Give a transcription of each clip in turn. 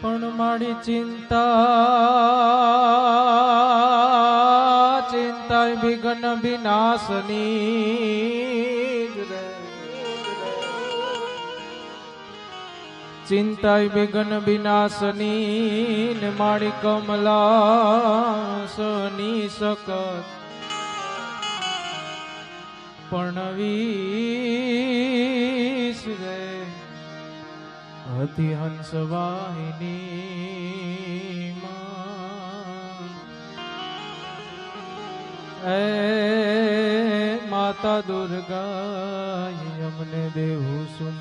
પણ મારી ચિંતા ચિંતા વિઘ્ન વિનાશની ચિંતા વિઘ્ન વિનાશની ને મારી કમલા સની સકત પણવીશ રે અતિ હંસ વાહિની એ માતા દુર્ગા અમને દેવું સુમ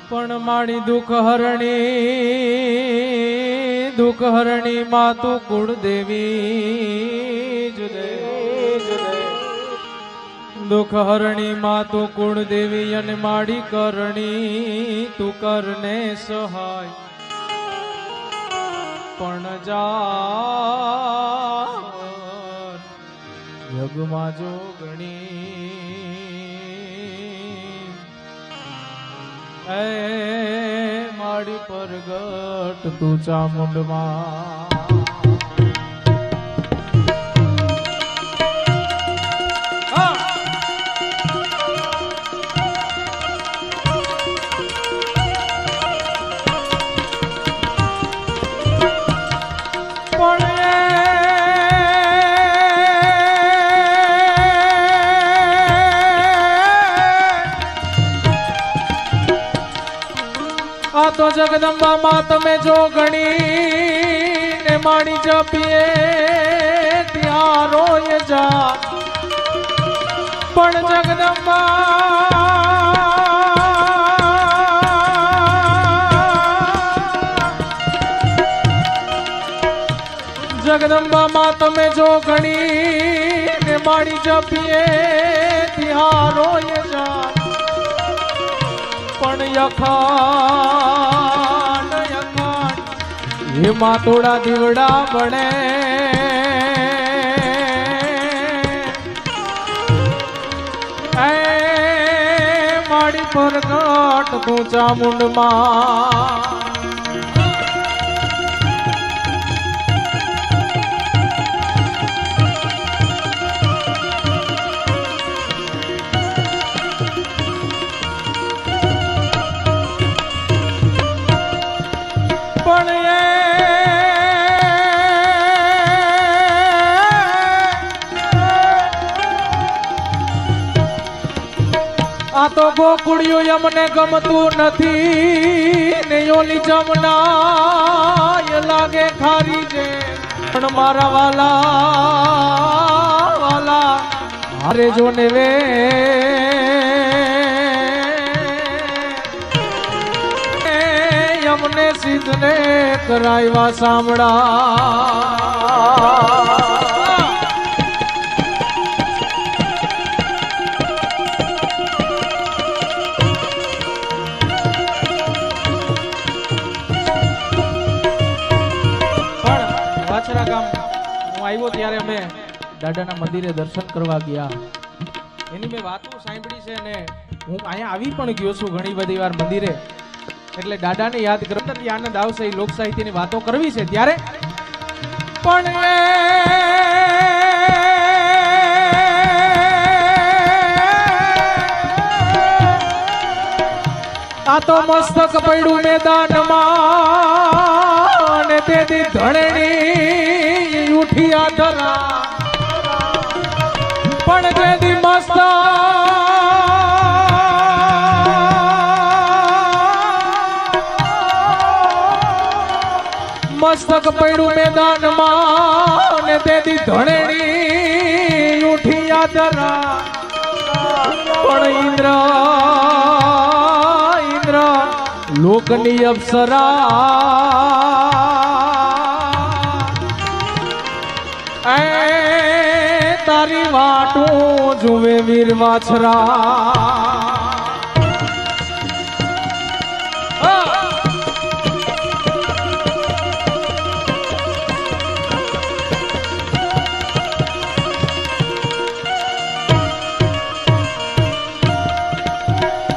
પણ મારી દુઃખ હરણી માતુ કુળદેવી જુદે દુઃખ હરણી માતુ કુળદેવી અને માડી કરણી તું કરને સહાય પણ જા જગમાં જોગણી એ માડી પરગટ તું ચામુંડમાં તો જગદંબા માં તમે જો ગણી ને માણી જપીએ ત્યાં રોય જા પણ જગદંબા માં તમે જો ગણી ને માણી જપીએ ત્યાં રોય જા પણ યખાન હે માતોડા દીવડા બને એ માડી પરગટ તું ચામુંડમાં આ તો ગોકુળિયું અમને ગમતું નથી ને ઓલી જમના લાગે ખારી છે પણ મારા વાલા હારે જો ને વે અમને સિદ્ધને કરાવ્યા સાંભળા ગામ હું આવ્યો ત્યારે અમે દાદાના મંદિરે દર્શન કરવા ગયા એની મેં વાતો સાંભળી છે અને હું અહીંયા આવી પણ ગયો છું ઘણી બધી વાર મંદિરે એટલે દાદાને યાદ કરતા આનંદ આવશે એ લોક સાહિત્યની વાતો કરવી છે ત્યારે પણ આ તો મસ્તક પડ્યું મેદાનમાં ને તેથી ધણેની ઉઠિયા ધરા પણ તેથી મસ્તક પડ્યું મેદાનમાં ને તેથી ધણેની ઉઠિયા ધરા પણ ઇન્દ્ર લોકની અપ્સરા એ તારી વાટું જુએ વીર વાછરા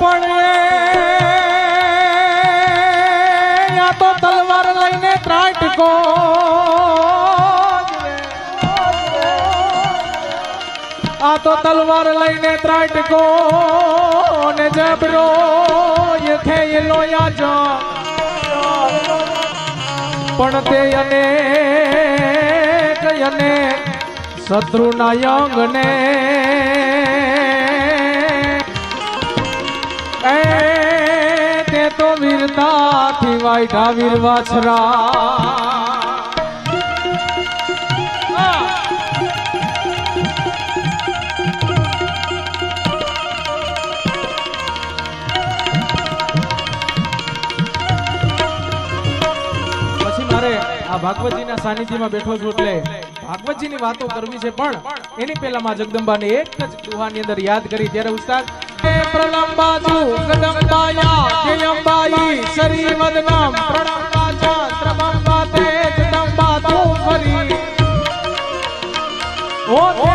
પણ આ તો તલવાર લઈને ત્રાટકો ને જબરો એ ખેલો યાજો પણ તે અને શત્રુના યંગને તે તો વીરતાથી વાઈઠા વીર વાછરા આ ભાગવતજીના સાનિધ્યમાં બેઠો છું એટલે ભાગવતજીની વાતો કરવી છે પણ એની પહેલા માં જગદંબાને એક જ દુહાની અંદર યાદ કરી ત્યારે ઉસ્તાદ પ્રલંબાજુ ગદંબાયા જયંબાઈ શ્રીવદનમ પ્રણંબાજા ત્રબંબાતે જગદંબા તું ફરી ઓ તે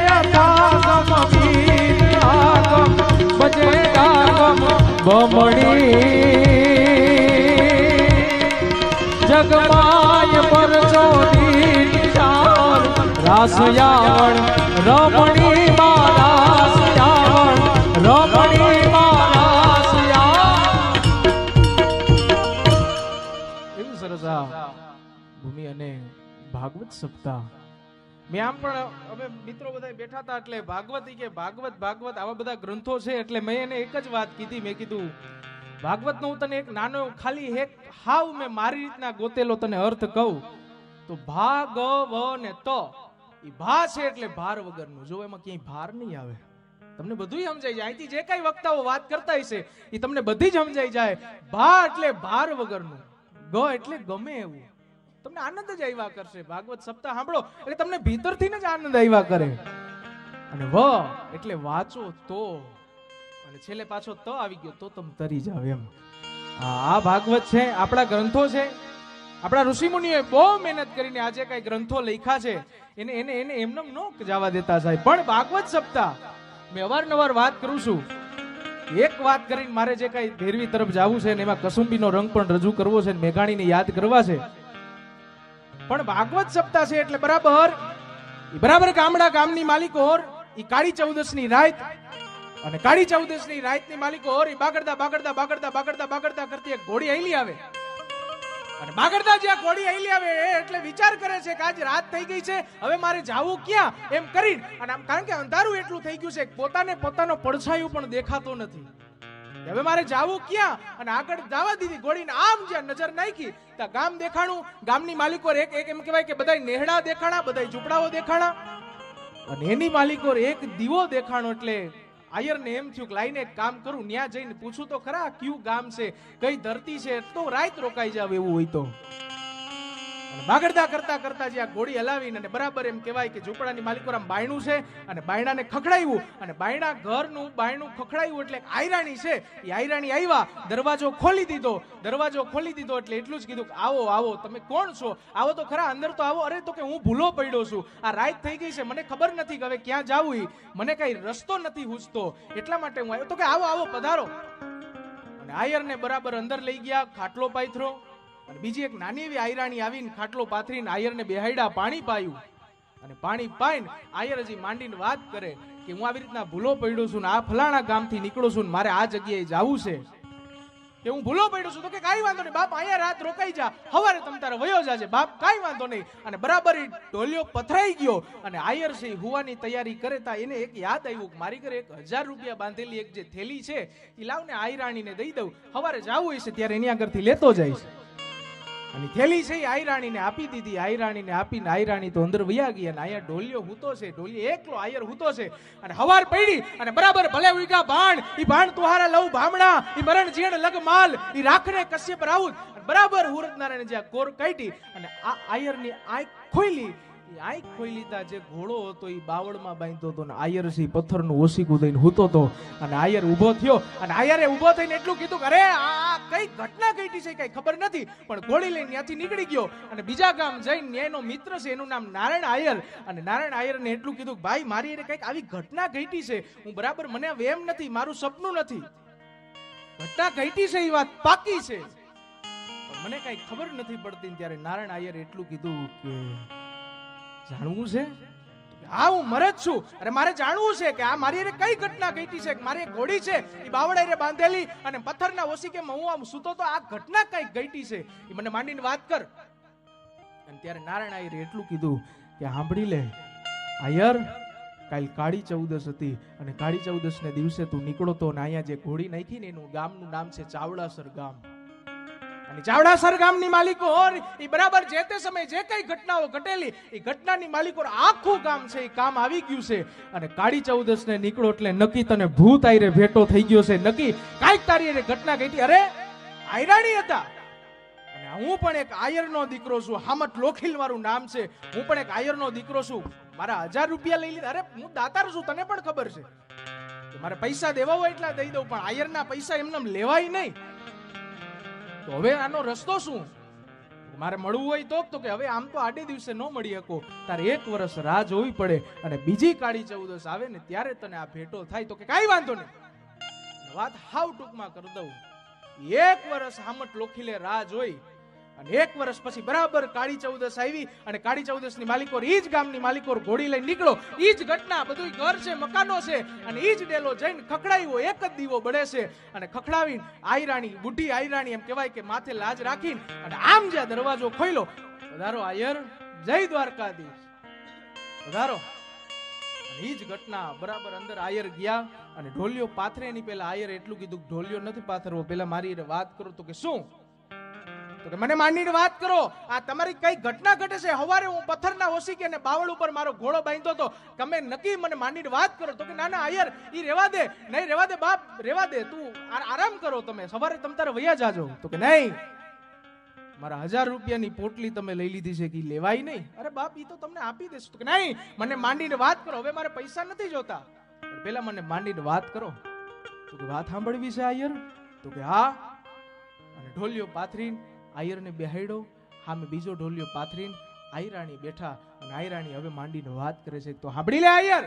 યથાગમ વીરાગમ બજેગાગમ બમણી જગમાય પરચોની નિશાન રાસયાવણ રમણી માં રાસયાવણ રમણી માં રાસયાવણ એવું સરસ આ ભૂમિ અને ભાગવત સપ્તાહ મેં આમ પણ હવે મિત્રો બધા બેઠા હતા એટલે ભાગવત આવા બધા ગ્રંથો છે એટલે મેં એને એક જ વાત કીધી મેં કીધું ભાગવત નો હું તને એક નાનો ખાલી એક હાવ મેં મારી રીતના ગોતેલો તને અર્થ કહું તો ભાગવ ને તો ઈ ભા છે એટલે ભાર વગરનું જો એમાં ક્યાંય ભાર નહીં આવે તમને બધું સમજાઈ જાય અહીંથી જે કઈ વક્તાઓ વાત કરતા હશે એ તમને બધી જ સમજાઈ જાય ભા એટલે ભાર વગરનું ગ એટલે ગમે એવું તમને આનંદ જ આવ્યા કરશે ભાગવત સપ્તાહ સાંભળો એટલે તમને ભીતરથી જ આનંદ આવ્યા કરે અને વ એટલે વાંચો તો અને છેલ્લે પાછો તો આવી ગયો તો તમે તરી જાવ એમ આ ભાગવત છે આપણા ગ્રંથો છે આપણા ઋષિમુનિઓએ બહુ મહેનત કરીને આજે કઈ ગ્રંથો લખ્યા છે એને એને એને એમને ન જવા દેતા સાહેબ પણ ભાગવત સપ્તાહ મેં અવારનવાર વાત કરું છું એક વાત કરીને મારે જે કઈ ભેરવી તરફ જવું છે ને એમાં કસુંબીનો રંગ પણ રજૂ કરવો છે ને મેઘાણીને યાદ કરવા છે પણ ભાગવત સપ્તાહ છે એટલે બરાબર ગામની માલિકો ઈ કાળી ચૌદસની રાત અને કાળી ચૌદસની રાતની માલિકો ઈ બાગડતા કરતી એક ઘોડી આઈલી આવે અને બાગડતા જ્યાં ઘોડી આઈલી આવે એટલે વિચાર કરે છે કે આજ રાત થઈ ગઈ છે હવે મારે જાવું ક્યાં એમ કરીને અને આમ કારણ કે અંધારું એટલું થઈ ગયું છે પોતાનો પડછાયું પણ દેખાતો નથી હવે મારે જાવું ક્યાં અને આગળ જવા દીધી ઘોડીને આમ જ્યાં નજર નાખી ત્યાં ગામ દેખાણું ગામની માલિકો એક એમ કહેવાય કે બધાય નેહડા દેખાણા બધાય ઝૂંપડાઓ દેખાણા અને એની માલિકો એક દીવો દેખાણો એટલે આયર ને એમ થયું કે લાઈને એક કામ કરું ન્યા જઈને પૂછું તો ખરા કયું ગામ છે કઈ ધરતી છે તો રાત રોકાઈ જાવ એવું હોય તો બાગડતા કરતા જ્યાં ઘોડી હલાવીને અને બરાબર એમ કહેવાય કે ઝૂંપડાની માલિકો આમ બાયણું છે અને બાયણાને ખખડાવ્યું અને બાયણા ઘરનું બાયણું ખખડાવ્યું એટલે આયરાણી છે એ આયરાણી આવ્યા દરવાજો ખોલી દીધો એટલે એટલું જ કીધું કે આવો તમે કોણ છો આવો તો ખરા અંદર તો આવો અરે તો કે હું ભૂલો પડ્યો છું આ રાત થઈ ગઈ છે મને ખબર નથી કે હવે ક્યાં જાવું મને કઈ રસ્તો નથી હુજતો એટલા માટે હું આવ્યો તો કે આવો પધારો અને આયરને બરાબર અંદર લઈ ગયા ખાટલો પાથરો અને બીજી એક નાની એવી આયરાણી આવીને ખાટલો પાથરીને આયરને બેહાડ્યા પાણી પાયું અને પાણી પાઈને આયર હજી માંડીને વાત કરે કે હું આવી રીતના ભૂલો પડ્યો છું ને આ ફલાણા ગામથી નીકળું છું ને મારે આ જગ્યાએ જવું છે કે હું ભૂલો પડ્યો છું તો કે કાંઈ વાંધો નહીં બાપ અહીંયા રાત રોકાઈ જા સવારે તમ તારે વયો જાજે બાપ કાંઈ વાંધો નહીં અને બરાબર ઢોલિયો પથરાઈ ગયો અને આયર છે હુવાની તૈયારી કરે તા એને એક યાદ આવ્યું કે મારી ઘરે 1000 રૂપિયા બાંધેલી એક જે થેલી છે એ લાવને આયરાણીને દઈ દઉં સવારે જવું હશે ત્યારે એની આગળથી લેતો જઈશ અને થેલી છે આયરાણીને આપી દીધી આયરાણીને આપીને આયરાણી તો અંદર વયા ગઈ અને આયા ઢોલિયો હૂતો છે ઢોલિયો એકલો આયર હૂતો છે અને હવાર પડી અને બરાબર ભલે ઉઈગા ભાણ ઈ ભાણ તુહારા લઉ ભામણા ઈ મરણ જીણ લગ માલ ઈ રાખને કશ્યપ રાઉત બરાબર હુરત નારાયણ જ્યાં કોર કાઢી અને આ આયરની આંખ ખોલી આંખ ખોલી તા જે ઘોડો હતો એ બાવળમાં બાંધ્યો હતો ને આયર છે પથ્થરનું ઓસીકું દઈને હૂતો હતો અને આયર ઊભો થયો અને આયરે ઊભો થઈને એટલું કીધું કે અરે આ કઈ ઘટના ઘટી છે કઈ ખબર નથી પણ ઘોડી લઈને ત્યાંથી નીકળી ગયો અને બીજા ગામ જઈને એનો મિત્ર છે એનું નામ નારાયણ આયર અને નારાયણ આયરને એટલું કીધું કે ભાઈ મારી એને કઈક આવી ઘટના ઘટી છે હું બરાબર મને વેમ નથી મારું સપનું નથી ઘટના ઘટી છે એ વાત પાકી છે મને કઈ ખબર નથી પડતી ત્યારે નારાયણ આયર એટલું કીધું કે જાણવું છે હા હું મરે જ છું. અરે મારે જાણવું છે કે આ મારી અરે કઈ ઘટના ઘટી છે. મારી એક ઘોડી છે એ બાવળે બાંધેલી અને પથ્થરના ઓશિકે હું આમ સૂતો તો આ ઘટના કઈ ઘટી છે એ મને માંડીને વાત કર. અને ત્યારે નારાયણ આયરે એટલું કીધું કે સાંભળી લે આયર, કાલ કાળી ચૌદશ હતી અને કાળી ચૌદશ ને દિવસે તું નીકળો તો ને અહીંયા જે ઘોડી નાખી ને એનું ગામનું નામ છે ચાવડાસર ગામ. અને ચાવડાસર ગામની માલિકો એ બરાબર જે તે સમયે જે કઈ ઘટનાઓ ઘટેલી એ ઘટનાની માલિકો આખું ગામ છે એ કામ આવી ગયું છે. અને કાળી ચૌદશ ને નીકળો એટલે નક્કી તને ભૂત આયરે ભેટો થઈ ગયો છે. નક્કી કાંઈક તારી ઘટના ઘટી. અરે આયરાણી હતા અને હું પણ એક આયરનો દીકરો છું. હામટ લોખીલ મારું નામ છે. હું પણ એક આયરનો દીકરો છું. મારા 1000 રૂપિયા લઈ લીધા. અરે હું દાતાર છું, તને પણ ખબર છે. મારે પૈસા દેવા હોય એટલા દઈ દઉં, પણ આયરના પૈસા એમને લેવાય નહીં. તો હવે આનો રસ્તો શું? મારે મળવું હોય તો કે હવે આમ તો આડે દિવસે ન મળી શકો, તારે 1 વર્ષ રાહ જોવી પડે અને બીજી કાળી ચૌદશ આવે ને ત્યારે તને આ ભેટો થાય. તો કે કાંઈ વાંધો નહીં, વાત હાવ ટૂંકમાં કરી દઉં. 1 વર્ષ હામટ લોખીલે રાહ જોઈ અને 1 વર્ષ પછી બરાબર કાળી ચૌદશ આવી અને કાળી ચૌદશ ની માલિકો ઈ જ ગામની માલિકો ઘોડી લઈને નીકળો. ઈ જ ઘટના, બધું ઘર છે, મકાનો છે અને ઈ જ ડેલો જઈને ખખડાવ્યો. એક જ દીવો બળે છે અને ખખડાવીને આયરાણી, બુઢી આયરાણી એમ કહેવાય કે માથે લાજ રાખીને અને આમ જ્યાં દરવાજો ખોલ્યો, પધારો આયર, જય દ્વારકાધીશ, પધારો. ઈ જ ઘટના બરાબર અંદર આયર ગયા અને ઢોલિયો પાથરે એની પહેલા આયર એટલું કીધું ઢોલિયો નથી પાથરવો, પેલા મારી વાત કરો. તો કે શું? તો કે મને માંડીને વાત કરો, આ તમારી કઈ ઘટના ઘટે છે? હવારે હું પથ્થરના ઓશિકે ને બાવળ ઉપર મારો ઘોડો બાંધ્યો તો, તમે નક્કી મને માંડીને વાત કરો. તો કે ના ના આયર, ઈ રેવા દે. નહીં રેવા દે બાપ, રેવા દે, તું આરામ કરો, તમે સવારે તમ તારે વયા જાજો. તો કે નહીં, મારા 1000 રૂપિયાની પોટલી તમે લઈ લીધી છે કે લેવાય નહીં. અરે બાપ, ઈ તો તમને આપી દેશું. તો કે નહીં, મને માંડીને વાત કરો. હવે મારે પૈસા નથી જોતા, પણ પેલા મને માંડીને વાત કરો. તો કે વાત સાંભળવી છે આયર? તો કે હા. અને ઢોલિયો પાથરીને આયરને બેહાડ્યો, સામે બીજો ઢોલિયો પાથરીને આયરાણી બેઠા અને આયરાણી હવે માંડીને વાત કરે છે. તો સાંભળી લે આયર,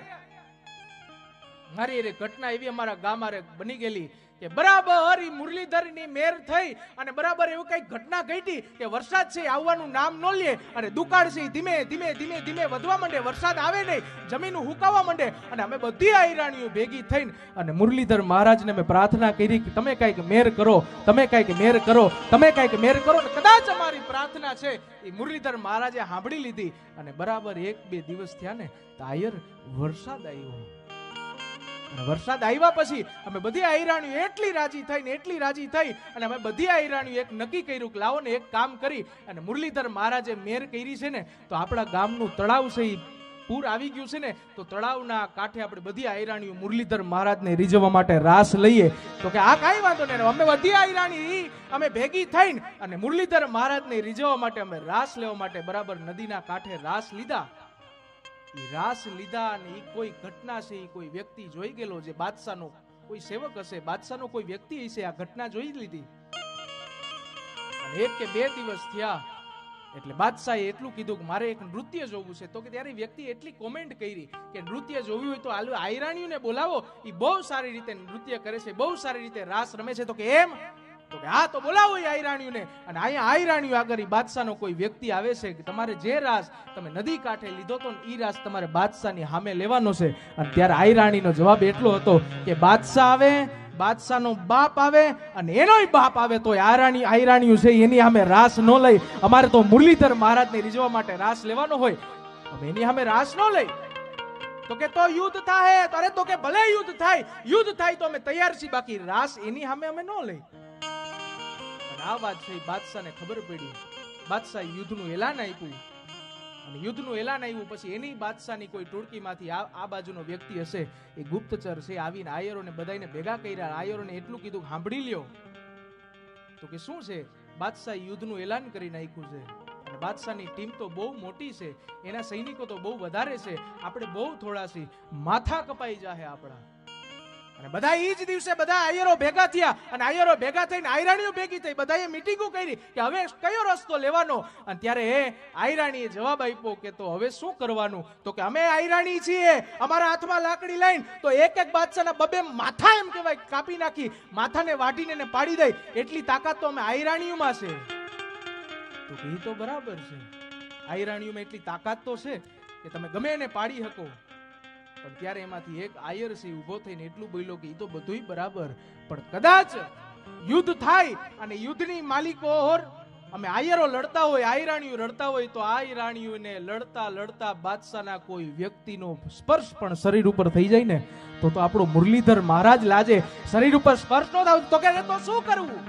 મારી એ ઘટના એવી અમારા ગામ બની ગયેલી કે બરાબર ઈ મુરલીધરની મેર થઈ અને બરાબર એવું કઈ ઘટના ઘટી કે વરસાદ છે આવવાનું નામ ન લે અને દુકાળ છે ધીમે ધીમે ધીમે ધીમે વધવા માંડે. વરસાદ આવે નહીં, જમીન હુકાવા માંડે અને અમે બધી આયરાણીઓ ભેગી થઈને અને મુરલીધર મહારાજને મેં પ્રાર્થના કરી કે તમે કઈક મેર કરો, તમે કઈક મેર કરો, તમે કઈક મેર કરો. કદાચ અમારી પ્રાર્થના છે એ મુરલીધર મહારાજે સાંભળી લીધી અને બરાબર 1-2 દિવસ થયા ને તો આયર વરસાદ આવ્યો. વરસાદ આવ્યા પછી અમે બધી આયરાણીઓ એટલી રાજી થઈ અને અમે બધી આયરાણીઓ એક નક્કી કર્યું કે લાવો ને એક કામ કરી અને મુરલીધર મહારાજે મેર કરી છે ને તો આપણા ગામનું તળાવ છે એ પૂર આવી ગયું છે ને તો તળાવના કાંઠે આપણે બધી આયરાણીઓ મુરલીધર મહારાજને રીઝવવા માટે રાસ લઈએ. તો કે આ કાંઈ વાંધો નહીં. અમે બધી આયરાણી અમે ભેગી થઈને અને મુરલીધર મહારાજને રીઝવવા માટે અમે રાસ લેવા માટે બરાબર નદીના કાંઠે રાસ લીધા. રાસ લીધા અને ઈ કોઈ ઘટના છે, ઈ કોઈ વ્યક્તિ જોઈ ગયેલો, જે બાદશાહનો કોઈ સેવક હશે, બાદશાહનો કોઈ વ્યક્તિ હશે, આ ઘટના જોઈ લીધી. અને 1 કે 2 દિવસ થયા એટલે બાદશાહે એટલું કીધું કે મારે એક નૃત્ય જોવું છે. તો કે ત્યારે વ્યક્તિ એટલી કોમેન્ટ કરી કે નૃત્ય જોવું હોય તો આલુ આયરાણીઓને બોલાવો, ઈ બહુ સારી રીતે નૃત્ય કરે છે, બહુ સારી રીતે રાસ રમે છે. તો કે એમ? તો કે હા, તો બોલાવો એ આયરાણીઓને. અને અહીંયા આયરાણીઓ આગળ બાદશાહનો કોઈ વ્યક્તિ આવે છે કે તમારે જે રાસ તમે નદી કાંઠે લીધો તો ઈ રાસ તમારે બાદશાહની સામે લેવાનો છે. અને ત્યારે આયરાણીનો જવાબ એટલો હતો કે બાદશાહ આવે, બાદશાહનો બાપ આવે અને એનોય બાપ આવે તો આયરાણીઓ છે એની સામે રાસ ન લઈ. અમારે તો મુરલીધર મહારાજને રીઝવવા માટે રાસ લેવાનો હોય, હવે એની સામે રાસ ન લઈ. તો કે તો યુદ્ધ થાય. અરે તો કે ભલે યુદ્ધ થાય તો અમે તૈયાર છીએ, બાકી રાસ એની સામે અમે ન લઈ. આ વાત છે બાદશાહને ખબર પડી. બાદશાહ યુદ્ધનું એલાન આપ્યું અને યુદ્ધનું એલાન આવ્યું પછી એની બાદશાહની કોઈ ટોળકીમાંથી આ બાજુનો વ્યક્તિ હશે, એ ગુપ્તચર છે, આવીને આયરોને બધાને ભેગા કર્યા. આયરોને એટલું કીધું સાંભળી લ્યો. તો કે શું છે? બાદશાહ યુદ્ધનું એલાન કરી નાખ્યું છે અને બાદશાહની ટીમ તો બહુ મોટી છે, એના સૈનિકો તો બહુ વધારે છે, આપણે બહુ થોડા છીએ, માથા કપાઈ જાહે આપણા. અને બધા ઈ જ દિવસે બધા આયરો ભેગા થયા અને આયરો ભેગા થઈને આયરાણીઓ ભેગી થઈ, બધાએ મીટિંગો કરી કે હવે કયો રસ્તો લેવાનો. અને ત્યારે આયરાણીએ જવાબ આપ્યો કે તો હવે શું કરવાનું? તો કે અમે આયરાણી છીએ, અમારા હાથમાં લાકડી લઈને તો એક બાદશાહના 2 માથા એમ કહેવાય કાપી નાખી, માથાને વાટીને એને પાડી દઈ, એટલી તાકાત તો અમે આયરાણીઓમાં છે. તો એ તો બરાબર છે, આયરાણીઓમાં એટલી તાકાત તો છે. કે તમે ગમે એને પાડી શકો, પણ ત્યારે એમાંથી એક આયર છે ઊભો થઈને એટલું બોલ્યો કે એ તો બધુંય બરાબર, પણ કદાચ યુદ્ધ થાય અને યુદ્ધની માલિકો અમે આયરો લડતા હોય, આયરાણીઓ લડતા હોય, તો આયરાણીઓને લડતા લડતા બાદશાહના કોઈ વ્યક્તિનો સ્પર્શ પણ શરીર ઉપર થઈ જાય ને તો આપણો મુરલીધર મહારાજ લાજે. શરીર ઉપર સ્પર્શ ન થાય તો કે તો શું કરવું?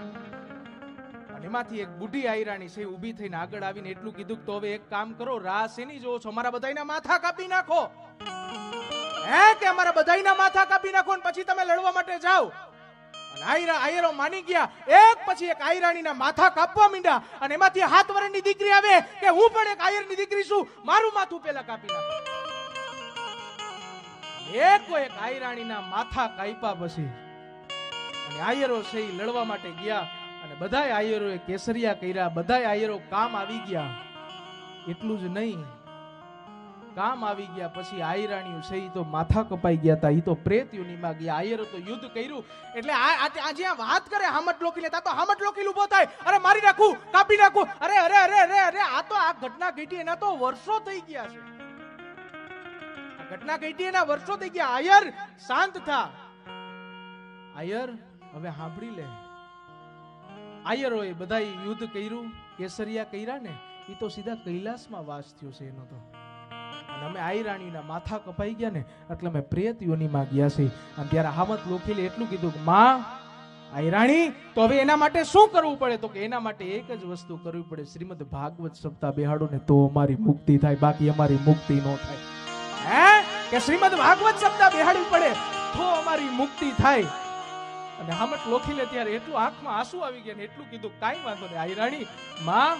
અને એમાંથી એક બુઢી આયરાણી છે ઊભી થઈને આગળ આવીને એટલું કીધું કે તો હવે એક કામ કરો, રાહ શેની જોવો છો? અમારા બધાયના માથા કાપી નાખો. કે અમારા બધાયના માથા કાપી નાખો ને પછી તમે લડવા માટે જાઓ. આયરો માની ગયા, એક પછી એક આયરાણીના માથા કાપવા માંડ્યા. અને એમાંથી 7 વર્ષની દીકરી આવે કે હું પણ એક આયરની દીકરી છું, મારું માથું પેલા કાપી નાખો. એકો એક આયરાણીના માથા કાપ્યા પછી અને આયરો છે એ લડવા માટે ગયા અને બધાય આયરોએ કેસરિયા કર્યા, બધાય આયરો કામ આવી ગયા. એટલું જ નહીં, કામ આવી ગયા પછી આયરાણીઓ છે ઈ તો માથા કપાઈ ગયા હતા, ઈ તો પ્રેત યોનીમાં ગયા. આયરો તો યુદ્ધ કર્યું એટલે આજે આ વાત કરે હામટ લોકી લેતા તો હામટ લોકી ઉભો થાય, અરે મારી નાખું, કાપી નાખું, અરે અરે અરે અરે અરે આ તો આ ઘટના ઘટી એના તો વર્ષો થઈ ગયા છે. આ ઘટના ઘટી એના વર્ષો થઈ ગયા. આયર શાંત થા, આયર હવે સાંભળી લે. આયરોએ બધાય યુદ્ધ કર્યું, કેસરિયા કર્યા ને ઈ તો સીધા કૈલાસમાં વાસ થયો છે એનો તો. અને અમે આયરાણીના માથા કપાઈ ગયા ને એટલે અમે પ્રેત યોનીમાં ગયા છે. અને ત્યારે હામત લોખીલે એટલું કીધું કે માં આયરાણી તો હવે એના માટે શું કરવું પડે? તો કે એના માટે એક જ વસ્તુ કરવી પડે, શ્રીમદ ભાગવત સપ્તાહ બેહાડો ને તો અમારી મુક્તિ થાય, બાકી અમારી મુક્તિ ન થાય. કે શ્રીમદ ભાગવત સપ્તાહ બેહાડવી પડે તો અમારી મુક્તિ થાય. અને હામત લોખીલે ત્યારે એટલું આંખમાં આંસુ આવી ગયા ને એટલું કીધું કાઈ વાંધો નહીં આયરાણી, માં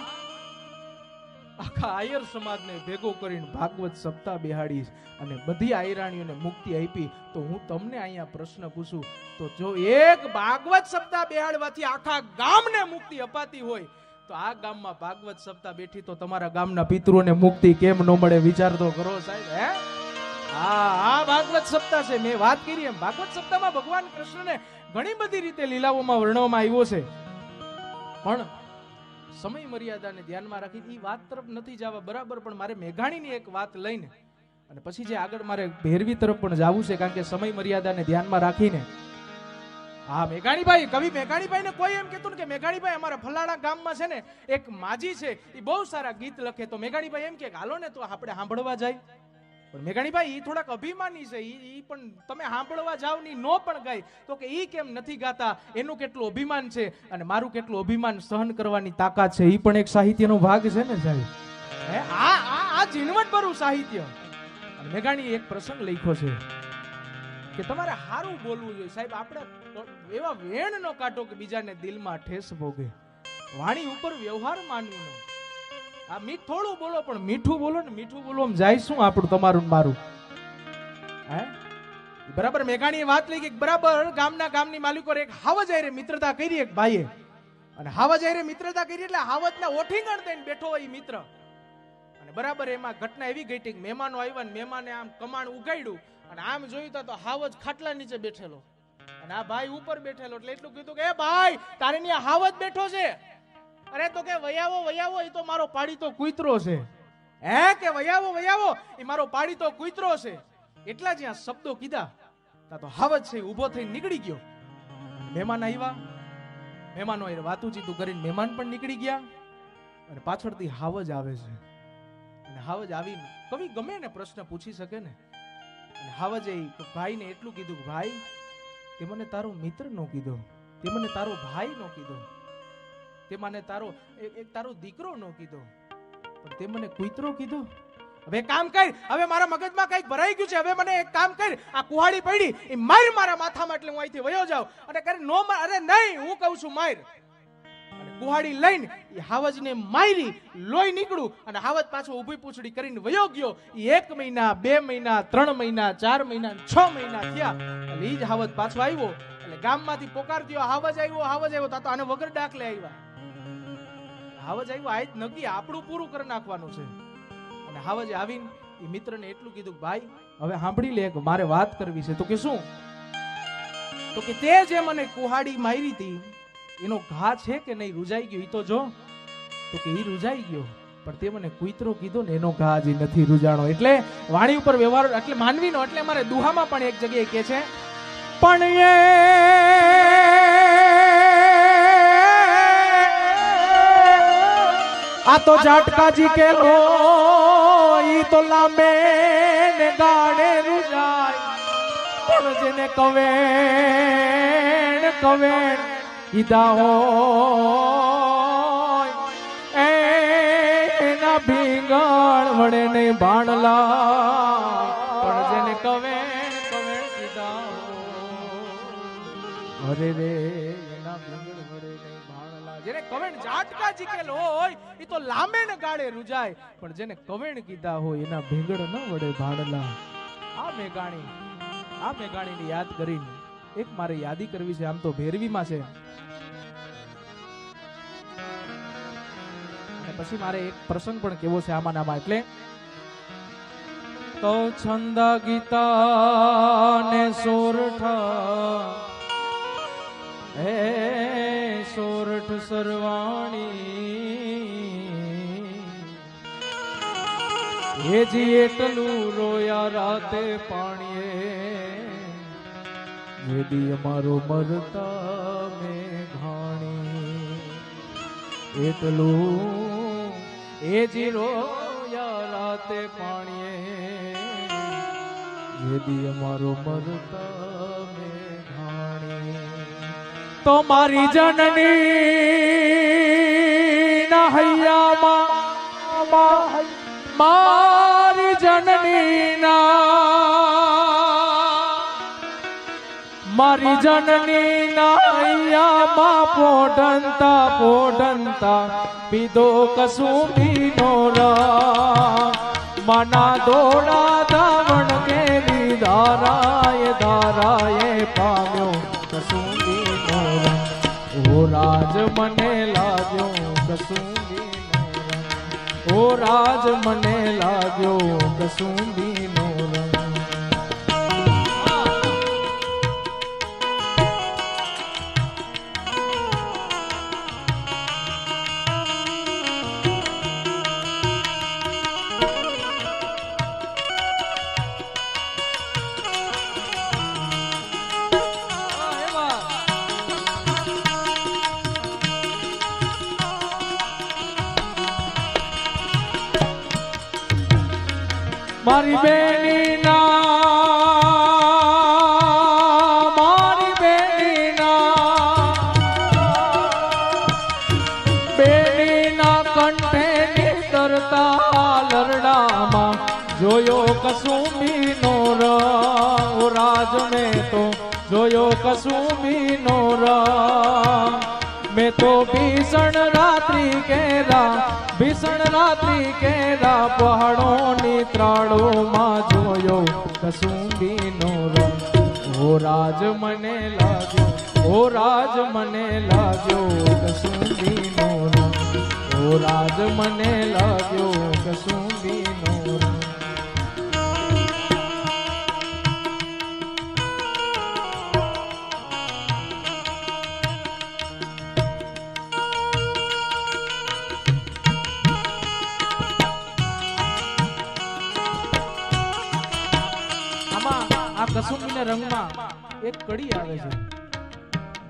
આખા આયર સમાજને ભેગો કરીને ભાગવત સપ્તાહ બેહાડીશ અને બધી આયરાણીઓને મુક્તિ આપી. તો હું તમને અહીંયા પ્રશ્ન પૂછું, તો જો એક ભાગવત સપ્તાહ બેહાડવાથી આખા ગામને મુક્તિ અપાતી હોય તો આ ગામમાં ભાગવત સપ્તાહ બેઠી તો તમારા ગામના પિતૃઓને મુક્તિ કેમ ન મળે? વિચાર તો કરો સાહેબ. આ ભાગવત સપ્તાહ છે, મેં વાત કરી એમ ભાગવત સપ્તાહમાં ભગવાન કૃષ્ણને ઘણી બધી રીતે લીલાઓમાં વર્ણવવામાં આવ્યો છે, પણ સમય મર્યાદાને ધ્યાનમાં રાખી એ વાત તરફ નથી જવા બરાબર. પણ મારે મેઘાણીની એક વાત લઈને અને પછી જે આગળ મારે ભેરવી તરફ પણ જવું છે, કારણ કે સમય મર્યાદાને ધ્યાનમાં રાખીને. હા મેઘાણીભાઈ, કવિ મેઘાણીભાઈ ને કોઈ એમ કહેતું ને કે મેઘાણીભાઈ અમારા ફલાણા ગામમાં છે ને એક માજી છે એ બહુ સારા ગીત લખે, તો મેઘાણીભાઈ એમ કે હાલો ને તો આપણે સાંભળવા જાય. પણ મેઘાણીભાઈ એ થોડાક અભિમાની છે, ઈ પણ તમે સાંભળવા જાવ ની નો પણ ગાય તો કે ઈ કેમ નથી ગાતા, એનું કેટલું અભિમાન છે અને મારું કેટલું અભિમાન સહન કરવાની તાકાત છે, ઈ પણ એક સાહિત્યનો ભાગ છે ને સાહેબ. આ ઝીણવટ ભરું સાહિત્ય. અને મેઘાણી એક પ્રસંગ લખ્યો છે કે તમારે સારું બોલવું જોઈએ સાહેબ. આપણે એવા વેણ નો કાઢો કે બીજાને દિલમાં ઠેસ ભોગે. વાણી ઉપર વ્યવહાર માનવીનો. આ થોડું બોલો પણ મીઠું બોલો ને, મીઠું બોલવા જાય શું આપણું તમારું મારું? બરાબર. મેઘાણીએ વાત લઈ કે બરાબર ગામની માલિકો એક હાવજ આયરે મિત્રતા કરી એક ભાઈએ, અને હાવજ આયરે મિત્રતા કરી એટલે હાવજના ઓઠીંગણ થઈને બેઠો હોય મિત્ર. અને બરાબર એમાં ઘટના એવી ઘટી કે મહેમાનો આવ્યા ને મહેમાને આમ કમાણ ઉગાડ્યું અને આમ જોયું તો હાવજ ખાટલા નીચે બેઠેલો અને આ ભાઈ ઉપર બેઠેલો. એટલે એટલું કીધું કે એ ભાઈ તારે ની હાવજ બેઠો છે. અરે તો કે વયાવો એ તો મારો પાડીતો કૂતરો છે. કે વયાવો એ મારો પાડીતો કૂતરો છે. એટલા જ્યાં શબ્દો કીધા તા તો હાવજ છે ઊભો થઈને નીકળી ગયો. મહેમાન આવ્યા, મહેમાનો એ વાતું ચીતું કરીને મહેમાન પણ નીકળી ગયા અને પાછળથી હાવજ આવે છે. અને હાવજ આવીને કવિ ગમે ને પ્રશ્ન પૂછી શકે ને. અને હાવજે ભાઈને એટલું કીધું કે ભાઈ તે મને તારો મિત્ર નો કીધો, તે મને તારો ભાઈ નો કીધો, તે મને તારો દીકરો નો કીધો, પણ તે મને કૂતરો કીધો. હવે કામ કર, હવે મારા મગજમાં કઈક ભરાઈ ગયું છે, હવે મને એક કામ કર, આ કુહાડી પડી એ માર મારા માથામાં એટલે હું અહીંથી વયો જાઉં. અને કરે નો માર, અરે નહીં હું કહું છું માર. અને કુહાડી લઈને એ હાવજને મારી, લોહી નીકળું અને હાવજ પાછો ઊભી પૂછડી કરીને વયો ગયો. 1 મહિના 2 મહિના 3 મહિના 4 મહિના 6 મહિના થયા એટલે ઈ જ હાવજ પાછો આવ્યો. એટલે ગામમાંથી પોકાર થયો, હાવજ આવ્યો તો આને વગર દાખલે આવ્યા. હાવજ આવ્યો આજ નક્કી આપણું પૂરું કરી નાખવાનું છે. અને હાવજ આવીને એ મિત્રને એટલું કીધું ભાઈ હવે સાંભળી લે, મારે વાત કરવી છે. તો કે શું? તો કે તે જે મને કુહાડી મારી હતી એનો ઘા છે કે નહીં, રૂજાઈ ગયો? ઈ તો જો. તો કે ઈ રૂજાઈ ગયો. પણ તે મને કુતરો કીધો ને એનો ઘા હજી નથી રૂજાણો. એટલે વાણી ઉપર વ્યવહાર એટલે માનવીનો. એટલે મારે દુહામાં પણ એક જગ્યાએ કહે છે પણ આ તો જાટકાજી કે લો ઈ તો લાંબે ને ગાડે રૂજાય પણ જેને કવેણ કીધા હોય એના ભીંગળ વડે નહીં ભાણલા પણ જેને કવેણ કીધા હોય અરે રે એના ભીંગળ વડે નહીં ભાણલા. જેને કવેણ જાટકાજી કે હોય ઈ તો લાંબે ને ગાડે રૂજાય પણ જેને કવેણ કીધા હોય એના ભીંગળ ન વડે ભાણલા. આ મેઘાણીની યાદ કરીને એક મારે યાદી કરવી છે. આમ તો ભેરવીમાં છે અને પછી મારે એક પ્રસંગ પણ કેવો છે આમાં નામાં. એટલે તો છંદા ગીતા ને સોરઠા હે સોરઠ સરવાણી હેજી એટલું રોયા રાતે પાણીએ જેદી અમારો મરતા મેઘાણી એટલું હેજી રોયા રાતે પાણીએ જેદી અમારો મરતા મેઘાણી. તો મારી જનની ના હૈયામાં મારી જનની ના હૈયામાં પોઢંતા પીધો કસુંબીનો રંગ મના દોડા ધાવણ કેરી ધારાએ પામ્યો કસુંબીનો રંગ. ઓ રાજ મને લાગ્યો કસુંબીનો રંગ ઓ રાજ મને લાગ્યો કસુંબીનો રંગ. મારી બેની ના કંઠે નીતરતા લરડામાં જોયો કસુંબીનો રંગ. રાજ મેં તો જોયો કસુંબીનો રંગ. મેં તો ભીષણ રાત્રિ કેરા પહાડોની ત્રાળોમાં જોયો કસુંબીનો રંગ. ઓ રાજ મને લાગ્યો કસુંબીનો રંગ ઓ રાજ મને લાગ્યો કસુંબીનો રંગ. આ કસુંબીના રંગમાં એક કડી આવે છે.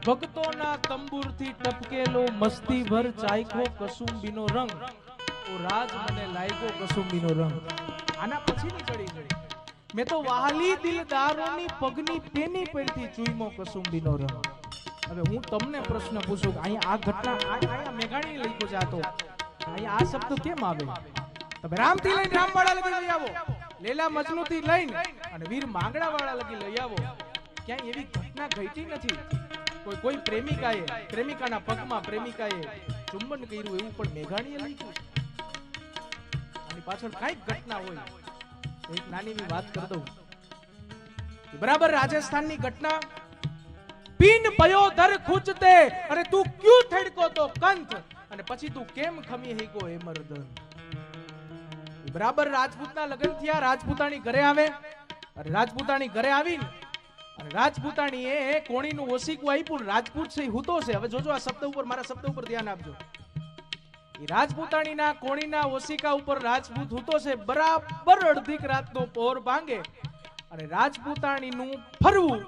ભક્તોના તંબુરથી ટપકેલો મસ્તી ભર ચાયખો કસુંબીનો રંગ ઓ રાજ મને લાગ્યો કસુંબીનો રંગ. આના પછીની કડી મેં તો વહાલી દિલદારોની પગની પેની પરથી ચૂઈમો કસુંબીનો રંગ. હવે હું તમને પ્રશ્ન પૂછું કે અહીંયા આ ઘટના અહીંયા મેઘાણી લખ્યો છે. આ તો અહીંયા આ શબ્દ કેમ આવે? તમે રામથી લઈને રામવાળા લગી લઈ આવો, લેલા મજનુ થી લઈને અને વીર માંગડા વાળા લગી લઈ આવો, ક્યાંય એવી ઘટના ઘટી નથી. કોઈ પ્રેમિકાના પગમાં પ્રેમિકાએ ચુંબન કર્યું એવું પણ મેઘાણીએ લખ્યું. આની પાછળ કઈક ઘટના હોય. એક નાની વાત કરી દઉં. બરાબર રાજસ્થાનની ઘટના. પીન પયોધર ખૂંચતે અરે તું ક્યું થડકો તો કંથ અને પછી તું કેમ ખમી હેગો એ મર્દન. બરાબર રાજપૂતના લગ્ન થયા. રાજપૂતાણી ઘરે આવે અને રાજપૂતાણી ઘરે આવીને અને રાજપૂતાણીએ કોણીનું ઓસીકું આપ્યું. રાજપૂત છે હૂતો છે. હવે જોજો આ શબ્દ ઉપર, મારા શબ્દ ઉપર ધ્યાન આપજો. એ રાજપૂતાણીના કોણીના ઓશિકા ઉપર રાજપૂત હૂતો છે. બરાબર અડધીક રાતનો પહોર ભાંગે અને રાજપૂતાણીનું ફરવું,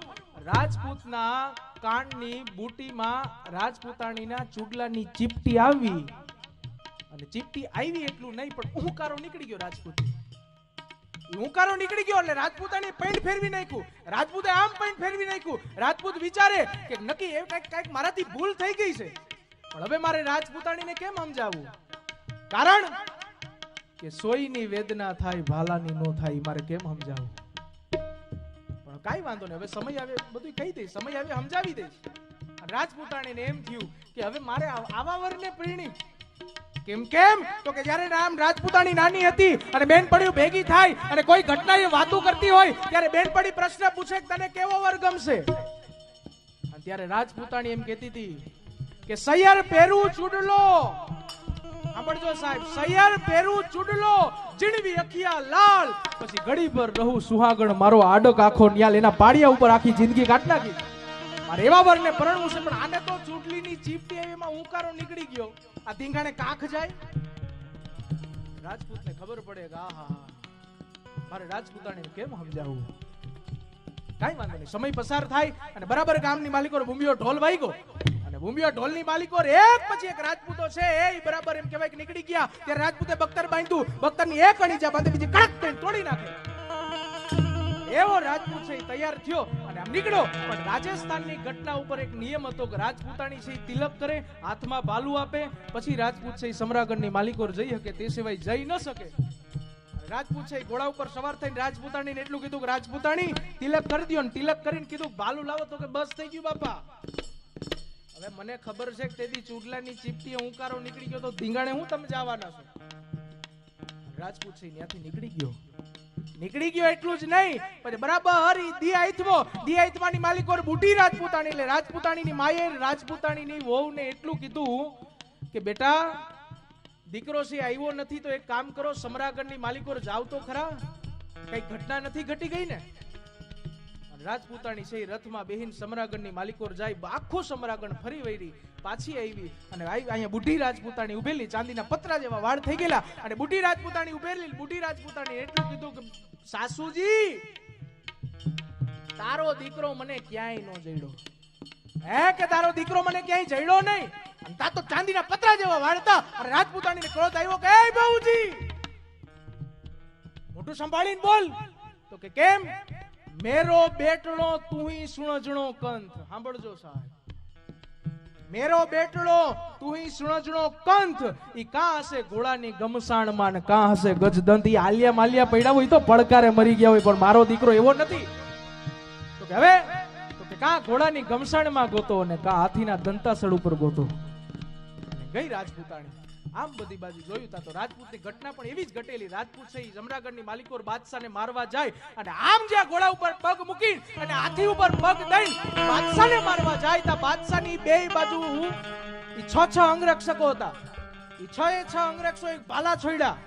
રાજપૂતના કાનની બુટીમાં રાજપૂતાણીના ચૂડલાની ચીપટી આવી અને ચીપટી આવી એટલું નહીં પણ ઉહકારો નીકળી ગયો. રાજપૂત ઉહકારો નીકળી ગયો એટલે રાજપૂતાણી પેન્ટ ફેરવી નાખ્યું. રાજપૂતે આમ પેન્ટ ફેરવી નાખ્યું. રાજપૂત વિચારે કે નક્કી એ કઈક મારાથી ભૂલ થઈ ગઈ છે, પણ હવે મારે રાજપૂતાણીને કેમ સમજાવવું? કારણ કે સોયની વેદના થાય ભાલાની નો થાય, મારે કેમ સમજાવવું? પણ કાઈ વાંધો નહીં, હવે સમય આવે બધું કહી દઈશ, સમય આવે સમજાવી દઈશ. રાજપૂતાણીને એમ થયું કે હવે મારે આવા વરને પ્રેણી કેમ તો કે જ્યારે રાજપૂતાણી નાની હતી અને બેનપણીઓ ભેગી થાય અને કોઈ ઘટના એ વાતો કરતી હોય ત્યારે બેનપણી પ્રશ્ન પૂછે કે તને કેવો વર ગમશે? અને ત્યારે રાજપૂતાણી એમ કહેતી હતી કે સૈયર પહેરું ચૂડલો. સાંભળજો સાહેબ, સૈયર પહેરું ચૂડલો, જીણવી અખિયા લાલ, પછી ઘડી પર રહું સુહાગણ, મારો આડક આખો ન્યાલ. એના પાડિયા ઉપર આખી જિંદગી કાઢ નાખી. મારે એવા વરને પરણવું છે, પણ આને તો ચૂડલીની ચીપટી એમાં ઉંકારો નીકળી ગયો. આ ધીંગાણે કાખ જાય. રાજપૂતને ખબર પડે કે આહા, મારે રાજપૂતાણીને કેમ સમજાવવું? કાઈ વાંધો નહીં, સમય પસાર થાય અને બરાબર ગામની માલિકો બુંબીઓ ઢોલ વાગ્યો અને બુંબીઓ ઢોલની માલિકો એક પછી એક રાજપૂતો છે એ બરાબર એમ કહેવાય કે નીકળી ગયા. ત્યારે રાજપૂતે બખ્તર બાંધ્યું, બખ્તરની એક અણીજા બાંધે બીજી કડક કરીને તોડી નાખે. એવો રાજપૂત છે તૈયાર થયો અને આમ નીકળ્યો. પણ રાજસ્થાનની ઘટના ઉપર એક નિયમ હતો કે રાજપૂતાણી છે તિલક કરે, હાથમાં બાલું આપે, પછી રાજપૂત છે સમરાગઢની માલિકો જઈ શકે, તે સિવાય જઈ ન શકે. રાજપૂત છે ઘોડા ઉપર સવાર થઈને રાજપૂતાણીને એટલું કીધું કે રાજપૂતાણી તિલક કરી દો. ને તિલક કરીને કીધું બાલું લાવો, તો કે બસ થઈ ગયું બાપા. હવે મને ખબર છે કે તેદી ચૂડલાની ચીપટી ઉંકારો નીકળી ગયો તો ધીંગાણે હું તમે જવાના છો? રાજપૂત છે ત્યાંથી નીકળી ગયો. એટલું જ નહીં, પછી બરાબર દિયાઈથમાની માલિકો બુટી રાજપૂતાણી, એટલે રાજપૂતાણીની માએ રાજપૂતાણીની વહુને એટલું કીધું કે બેટા દીકરો છે આવ્યો નથી તો એક કામ કરો, સમરાગઢની માલિકો જાવ તો ખરા, કઈ ઘટના નથી ઘટી ગઈ ને? રાજપૂતાણી છે રથમાં બેહીન સમરાગઢની માલિકો જાય, આખો સમરાગઢ ફરી વળી પાછી આવી અને અહીંયા બુઢી રાજપૂતાણી ઉભેલી, ચાંદીના પતરા જેવા વાળ થઈ ગયેલા અને બુઢી રાજપૂતાણી ઉભેલી. બુઢી રાજપૂતાણી એટલું કીધું કે સાસુજી તારો દીકરો મને ક્યાંય નો જડ્યો, હે કે તારો દીકરો મને ક્યાંય જડ્યો નહીં, અને તા તો ચાંદીના પતરા જેવા વાળ હતા. અને રાજપૂતાણીને ક્રોધ આવ્યો કે એ બહુજી મોટું સંભાળીને બોલ. તો કે કેમ? મેરો બેટલો તુહી સુણજણો કંથ. સાંભળજો સાહેબ, મેરો બેટલો તુહી સુણજણો કંથ. ઈ કા હશે ઘોડાની ગમસાણ માં ને કા હશે ગજદંત. ઈ આલિયા માલિયા પડ્યા હોય તો પડકારે મરી ગયા હોય, પણ મારો દીકરો એવો નથી. તો કે હવે તો કે કા ઘોડાની ગમસાણ માં ગોતો અને કા હાથીના દંતાસળ ઉપર ગોતો. ગઈ રાજપૂતાણી આમ બધી બાજુ જોયું તા તો રાજપૂતની ઘટના પણ એવી જ ઘટેલી. રાજપૂત છે સમરાગઢની માલિકો બાદશાહને મારવા જાય અને આમ જ્યાં ઘોડા ઉપર પગ મૂકી અને હાથી ઉપર પગ દઈ બાદશાહને મારવા જાય તા બાદશાહની બેય બાજુ ઈ 6 અંગરક્ષકો હતા. ઈ 6 અંગરક્ષકો એક ભાલા છોડ્યા.